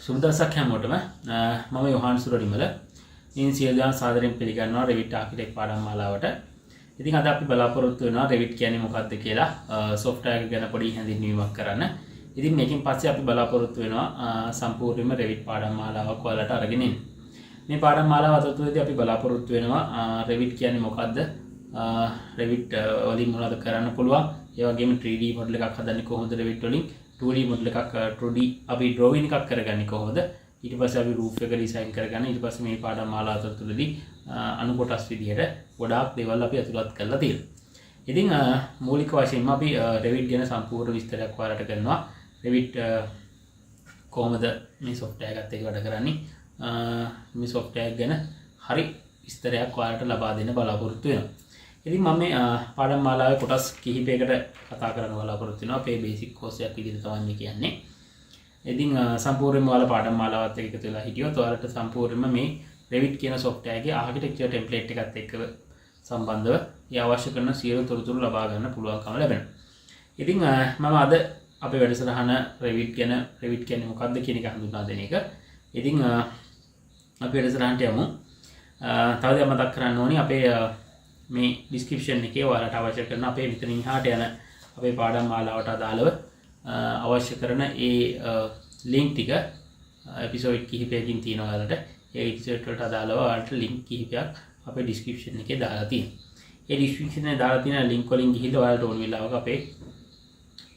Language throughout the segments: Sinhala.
සුබ දවසක් හැමෝටම මම යොහාන් සුරරිමල ඉන් සියලු දෙනා සාදරයෙන් පිළිගන්නවා Revit ආකිටෙක් පාඩම් මාලාවට. ඉතින් අද අපි බලාපොරොත්තු වෙනවා Revit කියන්නේ මොකක්ද කියලා software එක ගැන පොඩි හැඳින්වීමක් කරන්න. ඉතින් මේකෙන් පස්සේ අපි බලාපොරොත්තු වෙනවා සම්පූර්ණයෙන්ම Revit පාඩම් මාලාවක් ඔයාලට අරගෙන එන්න. මේ පාඩම් මාලාව අතරතුරදී අපි බලාපොරොත්තු වෙනවා Revit කියන්නේ මොකක්ද? Revit වලින් මොනවද කරන්න පුළුවන්? ඒ වගේම 3D model එකක් හදන්නේ කොහොමද Revit වලින්? 2D model එකක් 2D අපි drawing එකක් කරගන්නේ කොහොමද? ඊට පස්සේ අපි roof එක design කරගන්න. ඊට පස්සේ මේ පාඩම් මාලාව අතරතුරදී අණු කොටස් විදිහට ගොඩාක් දේවල් අපි අතුලත් කරලා තියෙනවා. ඉතින් මූලික වශයෙන්ම අපි Revit ගැන සම්පූර්ණ විස්තරයක් ඔයාලට කරනවා. Revit කොහොමද මේ software එකත් එක්ක වැඩ කරන්නේ? මේ software ගැන හරි විස්තරයක් ඔයාලට ලබා දෙන්න බලාපොරොත්තු වෙනවා. ඉතින් මම මේ පාඩම් මාලාවේ කොටස් කිහිපයකට කතා කරන්න බලාපොරොත්තු වෙනවා. අපේ බේසික් කෝස් එකක් විදිහට තමයි මේ කියන්නේ. ඉතින් සම්පූර්ණයෙන්ම ඔයාලා පාඩම් මාලාවත් එක්ක එකතු වෙලා හිටියොත් ඔයාලට සම්පූර්ණයෙන්ම මේ Revit කියන software එකේ architecture template එකත් එක්ක සම්බන්ධව ඒ අවශ්‍ය කරන සියලු තොරතුරු ලබා ගන්න පුළුවන්කම ලැබෙනවා. ඉතින් මම අද අපේ වැඩසටහන Revit කියන්නේ මොකක්ද කියන එක හඳුන්වා දෙන එක. ඉතින් අපි වැඩසටහනට යමු. තව දෙයක් මතක් කරන්න ඕනි අපේ මේ description එකේ ඔයාලට අවශ්‍ය කරන අපේ මෙතනින් එහාට යන අපේ පාඩම් මාලාවට අදාළව අවශ්‍ය කරන ඒ link ටික episode කිහිපයකින් තියෙනවා ඔයාලට. ඒ episode වලට අදාළව ඔයාලට link කිහිපයක් අපේ description එකේ දාලා තියෙනවා. ඒ description එකේ දාලා තියෙන link වලින් ගිහිල්ලා ඔයාලට ඕන වෙලාවක අපේ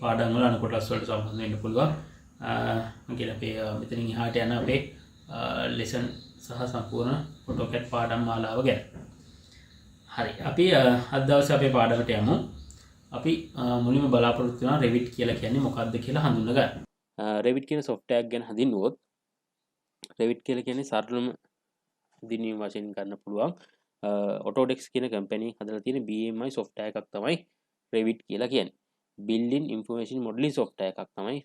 පාඩම් වල අනු කොටස් වලට සම්බන්ධ වෙන්න පුළුවන්. මම අපේ මෙතනින් එහාට යන අපේ lesson සහ සම්පූර්ණ AutoCAD පාඩම් මාලාව ගැන. හරි අපි අද දවසේ අපේ පාඩමට යමු. අපි මුලින්ම බලාපොරොත්තු වෙනවා Revit කියලා කියන්නේ මොකක්ද කියලා හඳුන්වා ගන්න. Revit කියන software එක ගැන හඳුන්වුවොත් Revit කියලා කියන්නේ සරලම හඳුන්වීම වශයෙන් ගන්න පුළුවන් autodesk කියන කම්පැනි හදලා තියෙන BMI software එකක් තමයි Revit කියලා කියන්නේ. Building Information Modeling software එකක් තමයි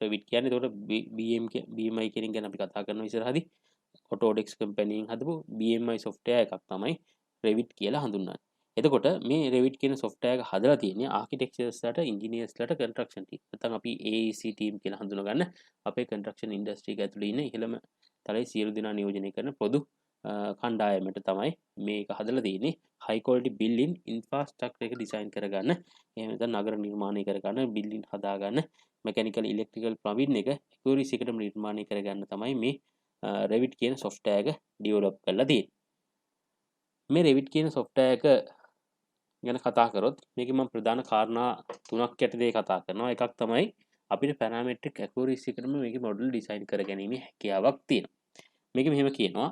Revit කියන්නේ. ඒකට BMI කියන එක ගැන අපි කතා කරනවා ඉස්සරහදී. autodesk කම්පැනියෙන් හදපු BMI software එකක් තමයි Revit කියලා හඳුන්වන්නේ. එතකොට මේ Revit කියන software එක හදලා තියෙන්නේ architecturesලාට, engineersලාට, construction team. නැත්නම් අපි AEC team කියලා හඳුනගන්න අපේ construction industry එක ඇතුළේ ඉන්න ඉහළම තලයේ සියලු දෙනා නියෝජනය කරන පොදු කණ්ඩායමට තමයි මේක හදලා තියෙන්නේ. high quality building infrastructure එක design කරගන්න, එහෙම නැත්නම් නගර නිර්මාණය කරගන්න, building හදාගන්න, mechanical electrical plumbing එක accuracy එකට නිර්මාණය කරගන්න තමයි මේ Revit කියන software එක develop කරලා තියෙන්නේ. මේ Revit කියන software එක ගැන කතා කරොත් මේකේ මම ප්‍රධාන කාරණා තුනක් යටතේ කතා කරනවා. එකක් තමයි අපිට parametric accuracy එකටම මේකේ model design කරගැනීමේ හැකියාවක් තියෙනවා. මේක මෙහෙම කියනවා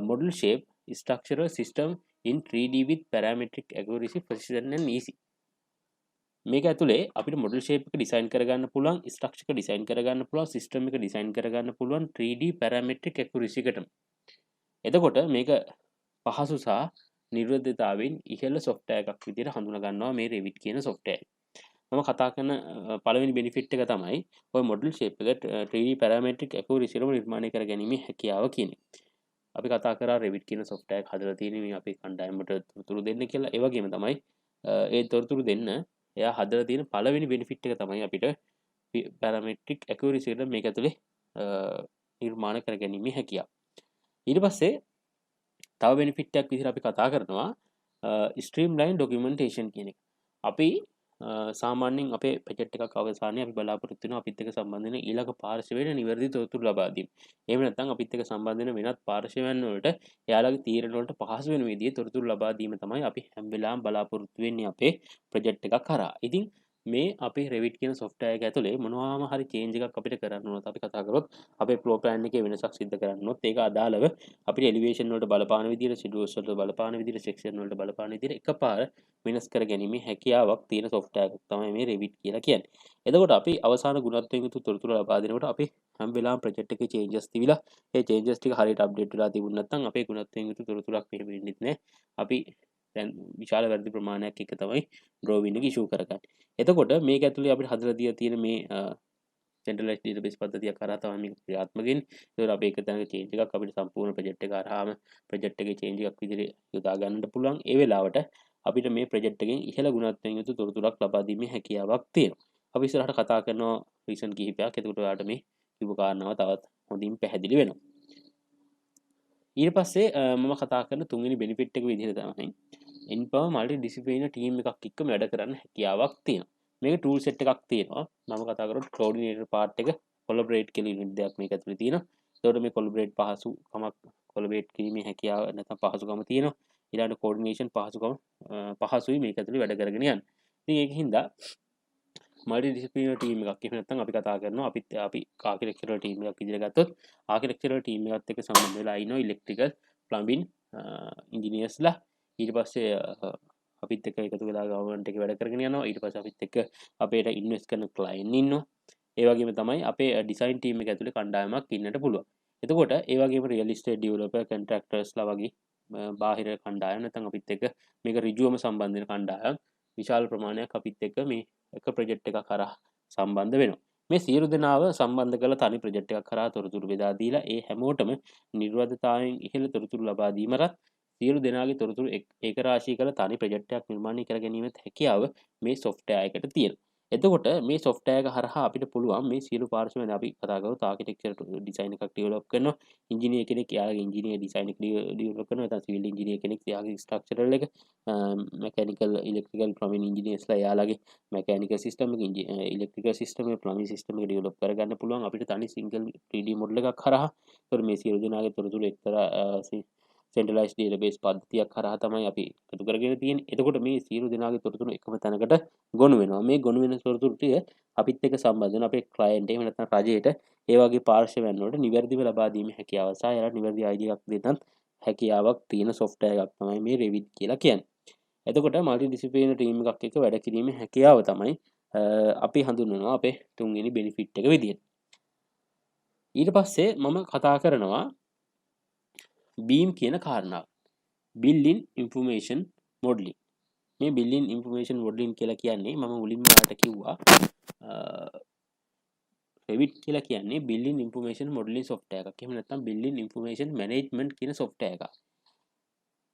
model shape structural system in 3D with parametric accuracy precision and easy. මේක ඇතුලේ අපිට model shape එක design කරගන්න පුළුවන්, structure එක design කරගන්න පුළුවන්, system එක design කරගන්න පුළුවන් 3D parametric accuracy එකටම. එතකොට මේක පහසු සහ නිර්වෘද්ධතාවෙන් ඉහළ software එකක් විදිහට හඳුනා ගන්නවා මේ Revit කියන software එක. මම කතා කරන පළවෙනි benefit එක තමයි ඔය model shape එක 3D parametric accuracy එකම නිර්මාණය කර ගැනීමේ හැකියාව කියන්නේ. අපි කතා කරා Revit කියන software එක හදලා තියෙන මේ අපේ කණ්ඩායමට තොරතුරු දෙන්න කියලා. ඒ වගේම තමයි ඒ තොරතුරු දෙන්න එයා හදලා තියෙන පළවෙනි benefit එක තමයි අපිට parametric accuracy එකට මේක ඇතුලේ නිර්මාණ කර ගැනීමේ හැකියාව. ඊට පස්සේ තව benefit එකක් විදිහට අපි කතා කරනවා streamline documentation කියන එක. අපි සාමාන්‍යයෙන් අපේ ප්‍රොජෙක්ට් එකක් අවසානයේ අපි බලාපොරොත්තු වෙනවා අපිත් එක්ක සම්බන්ධ වෙන ඊළඟ පාර්ශවයට නිවැරදි තොරතුරු ලබා දීම. එහෙම නැත්නම් අපිත් එක්ක සම්බන්ධ වෙන වෙනත් පාර්ශවයන් වලට එයාලගේ තීරණ වලට පහසු වෙන විදිහේ තොරතුරු ලබා දීම තමයි අපි හැම වෙලාවෙම බලාපොරොත්තු වෙන්නේ අපේ ප්‍රොජෙක්ට් එකක් කරා. ඉතින් මේ අපේ Revit කියන software එක ඇතුලේ මොනවාම හරි change එකක් අපිට කරන්න ඕනත් අපි කතා කරොත් අපේ floor plan එකේ වෙනසක් සිද්ධ කරන්න ඕනොත් ඒක අදාළව අපිට elevation වලට බලපාන විදිහට, schedules වලට බලපාන විදිහට, section වලට බලපාන විදිහට එකපාර වෙනස් කර ගැනීමේ හැකියාවක් තියෙන software එකක් තමයි මේ Revit කියලා කියන්නේ. එතකොට අපි අවසාන ගුණත්වයෙන් යුතු තොරතුරු ලබා දෙනකොට අපි හැම වෙලාවෙම project එකේ changes තිබිලා ඒ changes ටික හරියට update වෙලා තිබුණ නැත්නම් අපේ ගුණත්වයෙන් යුතු තොරතුරක් මෙහෙම වෙන්නේ නැහැ. අපි දැන් විශාල වැඩි ප්‍රමාණයක් එක තමයි drawing එක issue කරගන්නේ. එතකොට මේක ඇතුලේ අපිට හදලා දීලා තියෙන මේ centralized database පද්ධතියක් කරා තමයි මේක ක්‍රියාත්මක වෙන්නේ. ඒතකොට අපි එක තැනක change එකක් අපිට සම්පූර්ණ project එක අරහාම project එකේ change එකක් විදිහට යොදා ගන්නට පුළුවන්. ඒ වෙලාවට අපිට මේ project එකෙන් ඉහළ ගුණත්වයෙන් යුතු තොරතුරක් ලබා දීමේ හැකියාවක් තියෙනවා. අපි ඉස්සරහට කතා කරනවා රීසන් කිහිපයක්. එතකොට ඔයාලට මේ කිව්ව කාරණාව තවත් හොඳින් පැහැදිලි වෙනවා. ඊට පස්සේ මම කතා කරන තුන්වෙනි බෙනිෆිට් එක විදිහට තමයි empower multi disciplinary team එකක් එක්කම වැඩ කරන්න හැකියාවක් තියෙනවා. මේක tool set එකක් තියෙනවා. මම කතා කරොත් coordinator part එක collaborate කියන unit දෙයක් මේක ඇතුලේ තියෙනවා. ඒකට මේ collaborate පහසුකමක් collaborate කිරීමේ හැකියාව නැත්නම් පහසුකම තියෙනවා. ඊළඟට coordination පහසුකම පහසුයි මේක ඇතුලේ වැඩ කරගෙන යන්න. ඉතින් ඒකින්ද මල්ටිඩිසිප්ලිනරි ටීම් එකක් එහෙම නැත්නම් අපි කතා කරනවා අපි ආකිටෙක්චරල් ටීම් එකක් විදිහට ගත්තොත් ආකිටෙක්චරල් ටීම් එකත් එක්ක සම්බන්ධ වෙලා ඉන්නවා ඉලෙක්ට්‍රිකල් ප්ලම්බින් ඉන්ජිනියර්ස්ලා ඊට පස්සේ අපිත් එක්ක එකතු වෙලා ගවර්න්මන්ට් එකේ වැඩ කරගෙන යනවා ඊට පස්සේ අපිත් එක්ක අපේට ඉන්වෙස්ට් කරන ක්ලයන්ට් ඉන්නවා ඒ වගේම තමයි අපේ ඩිසයින් ටීම් එක ඇතුලේ කණ්ඩායමක් ඉන්නට පුළුවන් එතකොට ඒ වගේම රියල් එස්ටේට් ඩෙවලොපර් කොන්ට්‍රැක්ටර්ස්ලා වගේ බාහිර කණ්ඩායම් නැත්නම් අපිත් එක්ක මේක ඍජුවම සම්බන්ධ වෙන කණ්ඩායම් විශාල ප්‍රමාණයක් අපිත් එක්ක මේ එක ප්‍රොජෙක්ට් එකක් කරා සම්බන්ධ වෙනවා මේ සියලු දෙනාව සම්බන්ධ කරලා තනි ප්‍රොජෙක්ට් එකක් කරා තොරතුරු බෙදා දීලා ඒ හැමෝටම නිර්වද්‍යතාවයෙන් ඉහළ තොරතුරු ලබා දීමරත් සියලු දෙනාගේ තොරතුරු ඒක රාශී කරලා තනි ප්‍රොජෙක්ට් එකක් නිර්මාණය කර ගැනීමේ හැකියාව මේ software එකට තියෙනවා. එතකොට මේ software එක හරහා අපිට පුළුවන් මේ සියලු පාර්ශ්වයන් අපි කතා කරොත් ආකිටෙක්චර් ඩිසයින් එකක් ඩෙවලොප් කරනවා ඉංජිනේර් කෙනෙක් යාගේ ඉංජිනේර් ඩිසයින් එක ඩෙවලොප් කරනවා නැත්නම් සිවිල් ඉංජිනේර් කෙනෙක් යාගේ ස්ට්‍රක්චරල් එක මෙකැනිකල් ඉලෙක්ට්‍රිකල් ප්ලම්බින් ඉංජිනේර්ස්ලා යාලගේ මෙකැනිකල් සිස්ටම් එක ඉලෙක්ට්‍රිකල් සිස්ටම් එක ප්ලම්බින් සිස්ටම් එක ඩෙවලොප් කරගන්න පුළුවන් අපිට තනි සිංගල් 3D මොඩල් එකක් හරහා. ඒතකොට මේ සියලු දෙනාගේ තොරතුරු එක්තරා සෙන්ට්‍රලයිස්ඩ් ඩේටාබේස් පද්ධතියක් කරහා තමයි අපි එකතු කරගෙන තියෙන්නේ. එතකොට මේ සියලු දෙනාගේ තොරතුරු එකම තැනකට ගොනු වෙනවා. මේ ගොනු වෙන තොරතුරු ටික අපිත් එක්ක සම්බන්ධ වෙන අපේ ක්ලයන්ට් එහෙම නැත්නම් රජයට ඒ වගේ පාර්ශ්වයන් වලට නිවැරදිව ලබා දීමේ හැකියාව සහ එයාලට නිවැරදි අයිඩියා එකක් දෙන්නත් හැකියාවක් තියෙන software එකක් තමයි මේ Revit කියලා කියන්නේ. එතකොට multi-disciplinary team එකක් එක්ක වැඩ කිරීමේ හැකියාව තමයි අපි හඳුන්වනවා අපේ තුන්වෙනි benefit එක විදිහට. ඊට පස්සේ මම කතා කරනවා beam කියන කාරණාව. building information modeling. මේ building information modeling කියලා කියන්නේ මම මුලින්ම ඔයාලට කිව්වා Revit කියලා කියන්නේ building information modeling software එකක්. එහෙම නැත්නම් building information management කියන software එකක්.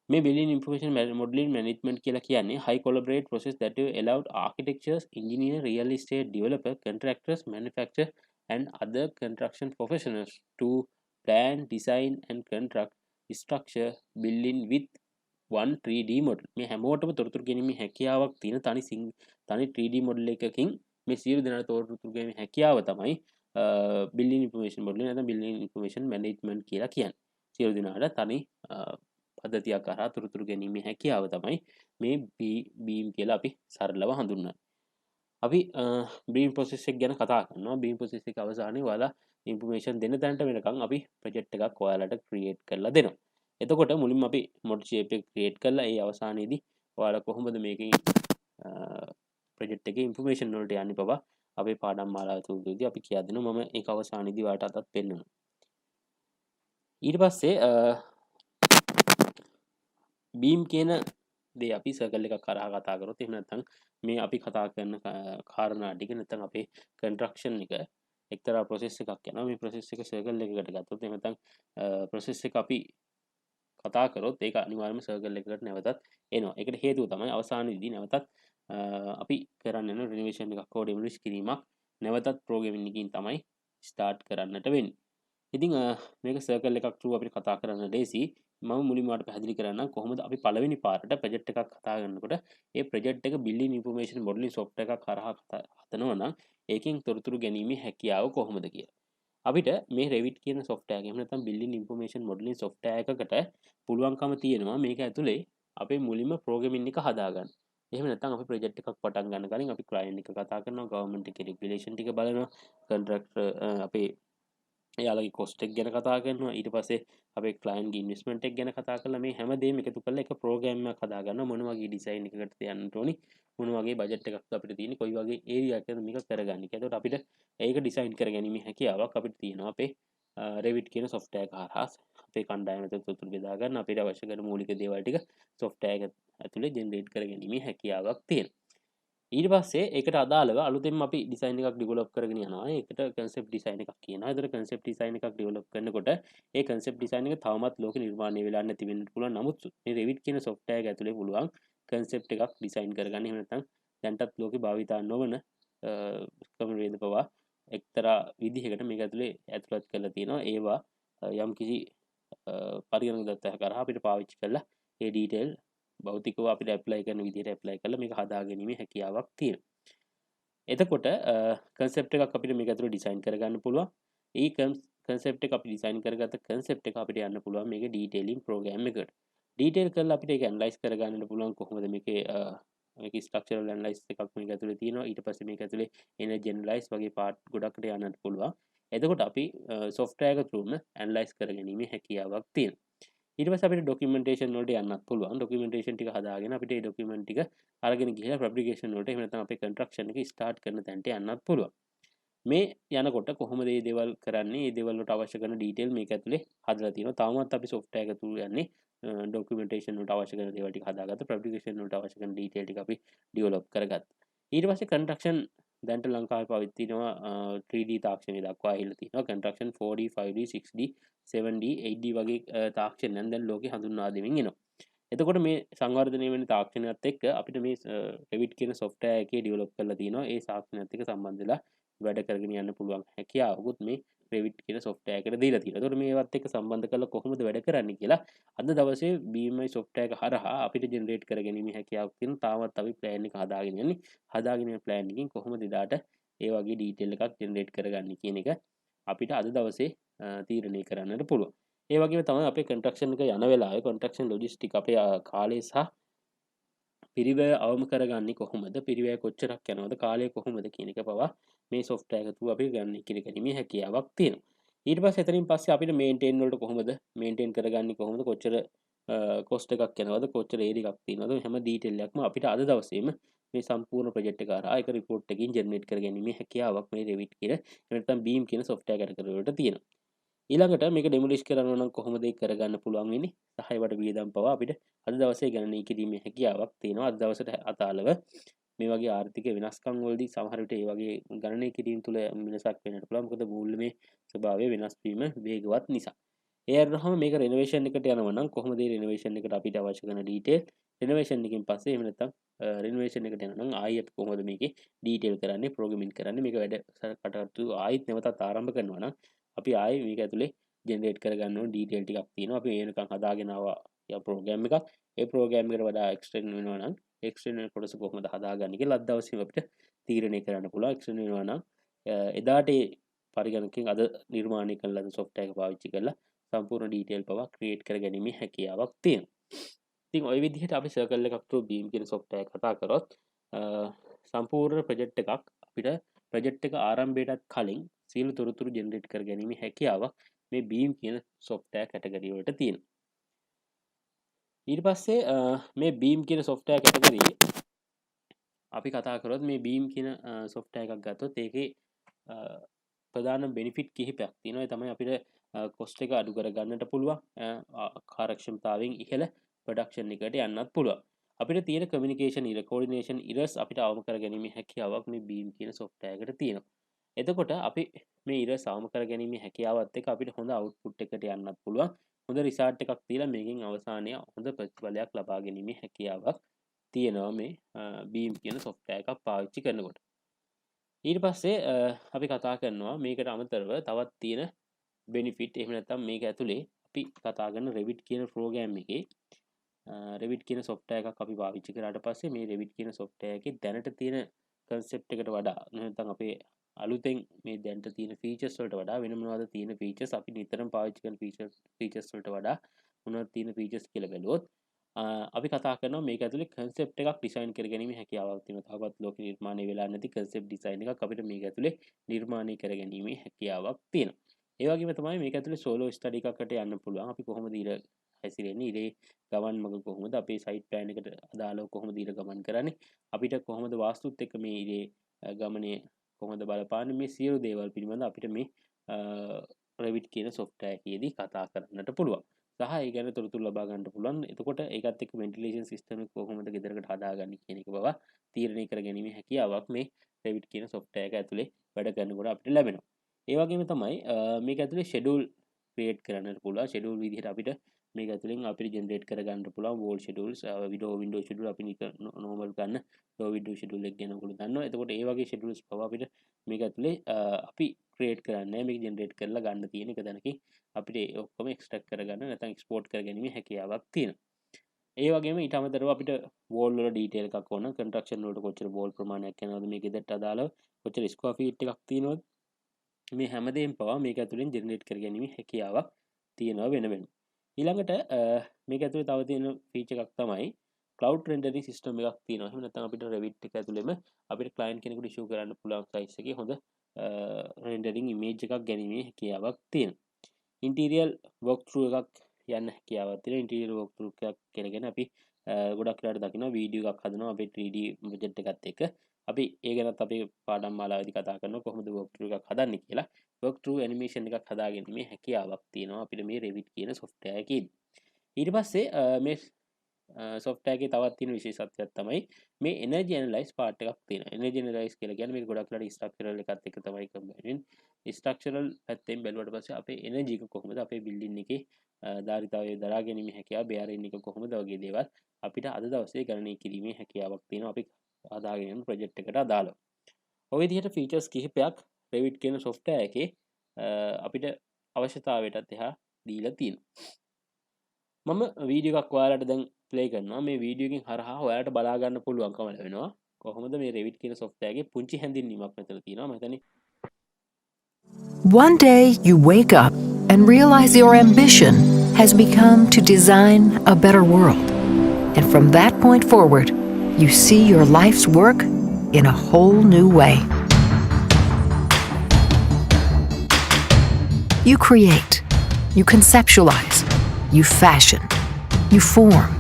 මේ building information modeling management කියලා කියන්නේ high collaborate process that will allow architects, engineers, real estate developer, contractors, manufacturers and other construction professionals to plan, design and construct structure building with one 3D model. මේ හැමෝටම තොරතුරු ගැනීමේ හැකියාවක් තියෙන තනි 3D model එකකින් මේ සියලු දෙනාට තොරතුරු ගැනීමේ හැකියාව තමයි building information modeling නැත්නම් building information management කියලා කියන්නේ. සියලු දෙනාට තනි පද්ධතියක් කරා තොරතුරු ගැනීමේ හැකියාව තමයි මේ beam කියලා අපි සරලව හඳුන්වන්නේ. අපි beam process එක ගැන කතා කරනවා. beam process එක අවසානයේ ඔයාලා information දෙන තැනට වෙනකන් අපි project එකක් ඔයාලට create කරලා දෙනවා. එතකොට මුලින්ම අපි mod shape එක create කරලා ඒ අවසානයේදී ඔයාලා කොහොමද මේකේ project එකේ information වලට යන්නේ පවා අපේ පාඩම් මාලාව තුලදී අපි කියා දෙනවා. මම ඒක අවසානයේදී ඔයාලට අතත් පෙන්නනවා. ඊට පස්සේ beam කියන දේ අපි circle එකක් කරා කතා කරොත් එහෙම නැත්නම් මේ අපි කතා කරන කාරණා ටික නැත්නම් අපේ construction එක එක්තරා process එකක් යනවා. මේ process එක circle එකකට ගත්තොත් එහෙම නැත්නම් process එක අපි කතා කරොත් ඒක අනිවාර්යයෙන්ම circle එකකට නැවතත් එනවා. ඒකට හේතුව තමයි අවසානයේදී නැවතත් අපි කරන්න යන renovation එකක් හෝ demolish කිරීමක් නැවතත් programming එකකින් තමයි start කරන්නට වෙන්නේ. ඉතින් මේක circle එකක් through අපිට කතා කරන්න ලේසි. මම මුලින්ම ඔයාලට පැහැදිලි කරන්නම් කොහොමද අපි පළවෙනි පාරට project එකක් කතා කරනකොට ඒ project එක building information modeling software එකක් කරහා හදනවා නම් ඒකෙන් තොරතුරු ගැනීමේ හැකියාව කොහොමද කියලා. අපිට මේ Revit කියන software එක එහෙම නැත්නම් building information modeling software එකකට පුළුවන්කම තියෙනවා මේක ඇතුලේ අපේ මුලින්ම programming එක හදාගන්න. එහෙම නැත්නම් අපි project එකක් පටන් ගන්න කලින් අපි client එක කතා කරනවා, government එකේ regulation ටික බලනවා, contractor අපේ එයාලගේ cost එක ගැන කතා කරනවා. ඊට පස්සේ අපේ client ගේ investment එක ගැන කතා කරලා මේ හැමදේම එකතු කරලා එක program එකක් හදා ගන්නවා. මොන වගේ design එකකට යන්න ඕනි, මොන වගේ budget එකක්ද අපිට තියෙන්නේ, කොයි වගේ area එකකද මේක කරගන්නේ කියලා. ඒකට අපිට ඒක design කරගැනීමේ හැකියාවක් අපිට තියෙනවා අපේ Revit කියන software එක හරහා. අපේ කණ්ඩායමට තොරතුරු බෙදා ගන්න අපිට අවශ්‍ය කරන මූලික දේවල් ටික software එක ඇතුලේ generate කරගැනීමේ හැකියාවක් තියෙනවා. ඊට පස්සේ ඒකට අදාළව අලුතෙන්ම අපි ඩිසයින් එකක් ඩෙවලොප් කරගෙන යනවා. ඒකට concept design එකක් කියනවා. ඒතර concept design එකක් ඩෙවලොප් කරනකොට ඒ concept design එක තවමත් ලෝකෙ නිර්මාණය වෙලා නැති වෙන්න පුළුවන්. නමුත් මේ Revit කියන software එක ඇතුලේ පුළුවන් concept එකක් design කරගන්න. එහෙම නැත්නම් දැන්ටත් ලෝකෙ භාවිතා නොවන ක්‍රමවේද පවා එක්තරා විදිහකට මේක ඇතුලේ ඇතුළත් කරලා තියෙනවා. ඒවා යම් කිසි පරිගණක දත්ත කරහා අපිට පාවිච්චි කරලා ඒ ඩීටේල් භෞතිකව අපිට ඇප්ලයි කරන විදිහට ඇප්ලයි කරලා මේක හදාගැනීමේ හැකියාවක් තියෙනවා. එතකොට කන්සෙප්ට් එකක් අපිට මේක ඇතුලේ ඩිසයින් කරගන්න පුළුවන්. ඒ කන්සෙප්ට් එක අපි ඩිසයින් කරගත්ත කන්සෙප්ට් එක අපිට යන්න පුළුවන් මේක ඩීටේලින් ප්‍රෝග්‍රෑම් එකට. ඩීටේල් කරලා අපිට ඒක ඇනලයිස් කරගන්න පුළුවන් කොහොමද මේකේ මේක ස්ට්‍රක්චරල් ඇනලයිස් එකක් මේක ඇතුලේ තියෙනවා. ඊට පස්සේ මේක ඇතුලේ එන ජෙනරලයිස් වගේ පාර්ට් ගොඩකට යන්නත් පුළුවන්. එතකොට අපි software එක through ඇනලයිස් කරගැනීමේ හැකියාවක් තියෙනවා. ඊට පස්සේ අපිට documentation වලට යන්නත් පුළුවන්. documentation ටික හදාගෙන අපිට ඒ document ටික අරගෙන ගිහලා fabrication වලට එහෙම නැත්නම් අපේ construction එක start කරන තැනට යන්නත් පුළුවන්. මේ යනකොට කොහොමද මේ දේවල් කරන්නේ? මේ දේවල් වලට අවශ්‍ය කරන ඩීටේල් මේක ඇතුලේ හදලා තියෙනවා. තාමත් අපි software එක through යන්නේ documentation වලට අවශ්‍ය කරන දේවල් ටික හදාගත්ත, fabrication වලට අවශ්‍ය කරන ඩීටේල් ටික අපි develop කරගත්තා. ඊට පස්සේ construction දැන්ට ලංකාවේ පවතිනවා 3D තාක්ෂණය දක්වා ඇහිලා තියෙනවා. construction 4D 5D 6D 7D 8D වගේ තාක්ෂණයන් දැන් ලෝකේ හඳුන්වා දෙමින් එනවා. එතකොට මේ සංවර්ධනය වෙන තාක්ෂණයත් එක්ක අපිට මේ Revit කියන software එකේ develop කරලා තියෙනවා. ඒ තාක්ෂණයත් එක්ක සම්බන්ධ වෙලා වැඩ කරගෙන යන්න පුළුවන් හැකියාවකුත් මේ Revit කියන software එකට දීලා තියෙනවා. එතකොට මේවත් එක්ක සම්බන්ධ කරලා කොහොමද වැඩ කරන්නේ කියලා අද දවසේ BMI software එක හරහා අපිට generate කරගැනීමේ හැකියාවක් තියෙන. තාමත් අපි plan එක හදාගෙන යන්නේ. හදාගෙන යන plan එකකින් කොහොමද එදාට ඒ වගේ detail එකක් generate කරගන්නේ කියන එක අපිට අද දවසේ තීරණය කරන්නට පුළුවන්. ඒ වගේම තමයි අපේ construction එක යන වෙලාවේ construction logistic අපේ කාලය සහ පිරිවැය අවම කරගන්නේ කොහොමද, පිරිවැය කොච්චරක් යනවද, කාලය කොහොමද කියන එක පවා මේ software එක through අපි ගන්න කිරීමේ හැකියාවක් තියෙනවා. ඊට පස්සේ එතනින් පස්සේ අපිට maintain වලට කොහොමද maintain කරගන්නේ, කොහොමද කොච්චර cost එකක් යනවද, කොච්චර area එකක් තියෙනවද, හැම detail එකක්ම අපිට අද දවසේම මේ සම්පූර්ණ project එක හරහා ඒක report එකකින් generate කරගැනීමේ හැකියාවක් මේ Revit කියන නැත්නම් beam කියන software category වලට තියෙනවා. ඊළඟට මේක ඩෙමොලිෂ් කරනවා නම් කොහොමද ඒක කරගන්න පුළුවන් වෙන්නේ? සහයවට වියදම් පවා අපිට අද දවසේ ගණනය කිරීමේ හැකියාවක් තියෙනවා. අද දවසට අදාළව මේ වගේ ආර්ථික වෙනස්කම් වලදී සමහර විට ඒ වගේ ගණනය කිරීම තුළ වෙනසක් වෙන්නට පුළුවන්. මොකද මූල්‍යමය ස්වභාවය වෙනස් වීම වේගවත් නිසා. ඒ අරනහම මේක renovation එකට යනවා නම් කොහොමද මේ renovation එකට අපිට අවශ්‍ය කරන detail renovation එකකින් පස්සේ එහෙම නැත්නම් renovation එකට යනවා නම් ආයෙත් කොහොමද මේකේ detail කරන්නේ, programming කරන්නේ, මේක වැඩ කටයුතු ආයෙත් නැවතත් ආරම්භ කරනවා නම් අපි ආයේ මේක ඇතුලේ ජෙනරේට් කරගන්න ඕන ඩීටේල් ටිකක් තියෙනවා. අපි එනකන් හදාගෙන ආවා යා ප්‍රෝග්‍රෑම් එකක්. ඒ ප්‍රෝග්‍රෑම් එකට වඩා එක්ස්ටෙන්ඩ් වෙනවා නම් එක්ස්ටෙන්ඩ් වෙන කොටස කොහොමද හදාගන්නේ කියලා අද දවසේ අපිට තීරණය කරන්න පුළුවන්. එක්ස්ටෙන්ඩ් වෙනවා නම් එදාට ඒ පරිගණකයෙන් අද නිර්මාණය කළ ලද software එක පාවිච්චි කරලා සම්පූර්ණ ඩීටේල් පවා ක්‍රියේට් කරගැනීමේ හැකියාවක් තියෙනවා. ඉතින් ওই විදිහට අපි සර්කල් එකක් through beam කියන software එක කතා කරොත් සම්පූර්ණ ප්‍රොජෙක්ට් එකක් අපිට ප්‍රොජෙක්ට් එක ආරම්භයටත් කලින් සියලු තොරතුරු ජෙනරේට් කරගැනීමේ හැකියාවක් මේ beam කියන software category වලට තියෙනවා. ඊට පස්සේ මේ beam කියන software category අපි කතා කරොත් මේ beam කියන software එකක් ගත්තොත් ඒකේ ප්‍රධාන benefit කිහිපයක් තියෙනවා. ඒ තමයි අපිට cost එක අඩු කරගන්නට පුළුවන්. කාර්යක්ෂමතාවයෙන් ඉහළ production එකට යන්නත් පුළුවන්. අපිට තියෙන communication error, coordination errors අපිට අවම කරගැනීමේ හැකියාවක් මේ beam කියන software එකට තියෙනවා. එතකොට අපි මේ errors අවම කරගැනීමේ හැකියාවත් එක්ක අපිට හොඳ output එකකට යන්නත් පුළුවන්. හොඳ result එකක් දීලා මේකෙන් අවසානයේ හොඳ ප්‍රතිඵලයක් ලබා ගැනීමේ හැකියාවක් තියෙනවා මේ beam කියන software එකක් පාවිච්චි කරනකොට. ඊට පස්සේ අපි කතා කරනවා මේකට අමතරව තවත් තියෙන benefit. එහෙම නැත්නම් මේක ඇතුලේ අපි කතා කරන Revit කියන program එකේ Revit කියන software එකක් අපි පාවිච්චි කරාට පස්සේ මේ Revit කියන software එකේ දැනට තියෙන concept එකට වඩා නැත්නම් අපේ අලුතෙන් මේ දැනට තියෙන features වලට වඩා වෙන මොනවද තියෙන features අපි නිතරම පාවිච්චි කරන features වලට වඩා මොනවද තියෙන features කියලා බැලුවොත් අපි කතා කරනවා මේක ඇතුලේ concept එකක් design කරගැනීමේ හැකියාවක් තියෙනවා. තවවත් ලෝකෙ නිර්මාණය වෙලා නැති concept design එකක් අපිට මේක ඇතුලේ නිර්මාණය කරගැනීමේ හැකියාවක් තියෙනවා. ඒ වගේම තමයි මේක ඇතුලේ solo study එකකට යන්න පුළුවන්. අපි කොහොමද ඊට හැසිරෙන්නේ, ඊට ගමන් මඟ කොහොමද, අපේ site plan එකට අදාළව කොහොමද ඊට ගමන් කරන්නේ, අපිට කොහොමද වාස්තුත් එක්ක මේ ඊට ගමනේ කොහොමද බලපාන්නේ, මේ සියලු දේවල් පිළිබඳ අපිට මේ Revit කියන software එකේදී කතා කරන්නට පුළුවන්. සහ ඒ ගැන තොරතුරු ලබා ගන්න පුළුවන්. එතකොට ඒකත් එක්ක ventilation system එක කොහොමද ගෙදරකට හදාගන්නේ කියන එක බව තීරණය කරගැනීමේ හැකියාවක් මේ Revit කියන software එක ඇතුලේ වැඩ කරනකොට අපිට ලැබෙනවා. ඒ වගේම තමයි මේක ඇතුලේ schedule create කරන්නට පුළුවන්. schedule විදිහට අපිට මේක ඇතුලෙන් අපිට ජෙනරේට් කරගන්න පුළුවන් wall schedules window schedule අපි normal ගන්න window schedule එක ගැන ඔයගොල්ලෝ දන්නවා. එතකොට ඒ වගේ schedules පවා අපිට මේක ඇතුලේ අපි ක්‍රියේට් කරන්නේ මේක ජෙනරේට් කරලා ගන්න තියෙන එක දැනකින් අපිට ඔක්කොම එක්ස්ට්‍රැක්ට් කරගන්න නැත්නම් එක්ස්පෝර්ට් කරගැනීමේ හැකියාවක් තියෙනවා. ඒ වගේම ඊට අමතරව අපිට වෝල් වල ඩීටේල් එකක් ඕන කන්ස්ට්‍රක්ෂන් වලට කොච්චර වෝල් ප්‍රමාණයක් යනවද මේ ගෙදරට අදාළව කොච්චර ස්ක්වයර් ෆීට් එකක් තියෙනවද මේ හැමදේම පවා මේක ඇතුලෙන් ජෙනරේට් කරගැනීමේ හැකියාවක් තියෙනවා වෙන වෙනම. ඊළඟට මේක ඇතුලේ තව තියෙන ෆීචර් එකක් තමයි cloud rendering system එකක් තියෙනවා. එහෙම නැත්නම් අපිට Revit එක ඇතුලේම අපිට client කෙනෙකුට issue කරන්න පුළුවන් size එකේ හොඳ rendering image එකක් ගැනීමේ හැකියාවක් තියෙනවා. interior walk through එකක් යන්න හැකියාවක් තියෙනවා. interior walk through එකක් කරගෙන අපි ගොඩක් වෙලාවට දකිනවා වීඩියෝ එකක් හදනවා අපේ 3D ප්‍රොජෙක්ට් එකත් එක්ක. අපි ඒ ගැනත් අපේ පාඩම් මාලාවේදී කතා කරනවා කොහොමද walk through එකක් හදන්නේ කියලා. walk through animation එකක් හදාගැනීමේ හැකියාවක් තියෙනවා අපිට මේ Revit කියන software එකේදී. ඊට පස්සේ මේ software එකේ තවත් තියෙන විශේෂත්වයක් තමයි මේ energy analyze part එකක් තියෙනවා. energy analyze කියලා කියන්නේ මේක ගොඩක් වෙලාවට structural එකත් එක්ක තමයි combine. structural පැත්තෙන් බැලුවට පස්සේ අපේ energy එක කොහොමද අපේ building එකේ ධාරිතාවය දරා ගැනීමේ හැකියාව bearing එක කොහොමද වගේ දේවල් අපිට අද දවසේ ගණනය කිරීමේ හැකියාවක් තියෙනවා අපි හදාගෙන යන project එකට අදාළව. ඔය විදිහට features කිහිපයක් Revit කියන software එකේ අපිට අවශ්‍යතාවයටත් එහා දීලා තියෙනවා. මම වීඩියෝ එකක් ඔයාලට දැන් ප්ලේ කරනවා. මේ වීඩියෝ එකෙන් හරහා ඔයාලට බලා ගන්න පුළුවන්කම ලැබෙනවා කොහොමද මේ Revit කියන software එකේ පුංචි හැඳින්වීමක් මෙතන තියෙනවා. මම හිතන්නේ One day you wake up and realize your ambition has become to design a better world. And from that point forward, you see your life's work in a whole new way. You create, you conceptualize, you fashion, you form.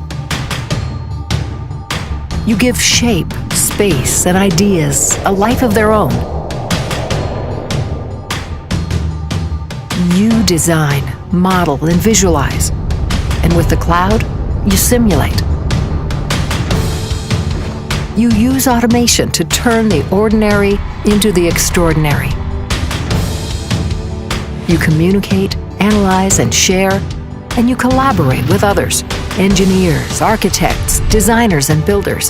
You give shape, space, and ideas a life of their own. You design, model, and visualize. And with the cloud, you simulate. You use automation to turn the ordinary into the extraordinary. You communicate, analyze, and share, and you collaborate with others, engineers, architects, designers, and builders,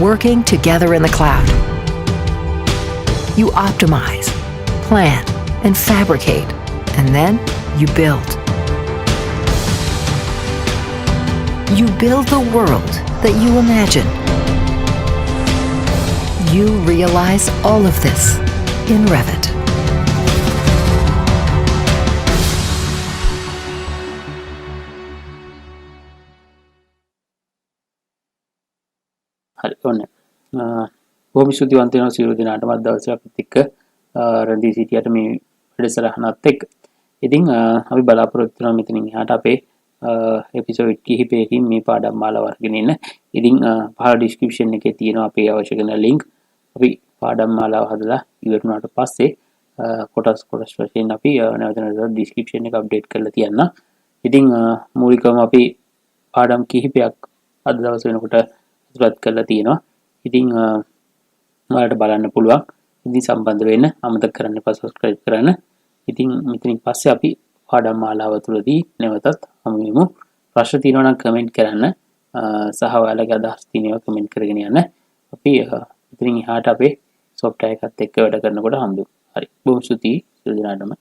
working together in the cloud. You optimize, plan, and fabricate, and then you build. You build the world that you imagine. You realize all of this in Revit. හරි ඔන්න බොහොම ස්තුතිවන්ත වෙනවා සියලු දෙනාටම අද දවසේ අපිත් එක්ක රැඳී සිටියට මේ වැඩසටහනත් එක්ක. ඉතින් අපි බලාපොරොත්තු වෙනවා මෙතනින් එහාට අපේ එපිසෝඩ් කිහිපයකින් මේ පාඩම් මාලාව අරගෙන ඉන්න. ඉතින් පහළ ඩිස්ක්‍රිප්ෂන් එකේ තියෙනවා අපේ අවශ්‍ය කරන ලින්ක්. අපි පාඩම් මාලාව හදලා ඉවරුණාට පස්සේ කොටස් වශයෙන් අපි නැවත නැවත ඩිස්ක්‍රිප්ෂන් එක අප්ඩේට් කරලා තියන්න. ඉතින් මූලිකවම අපි පාඩම් කිහිපයක් අද දවස් වෙනකොට ඉදිරිපත් කරලා තියෙනවා. ඉතින් ඔයාලට බලන්න පුළුවන්. ඉතින් සම්බන්ධ වෙන්න අමතක කරන්න එපා subscribe කරන්න. ඉතින් මෙතනින් පස්සේ අපි පාඩම් මාලාව තුළදී නැවතත් හමු වෙමු. ප්‍රශ්න තියෙනවා නම් කමෙන්ට් කරන්න සහ ඔයාලගේ අදහස් තියෙනවා කමෙන්ට් කරගෙන යන්න. අපි මෙතනින් එහාට අපේ software එකත් එක්ක වැඩ කරනකොට හම්බෙමු. හරි. බොහොම ස්තුතියි සියලු දෙනාටම.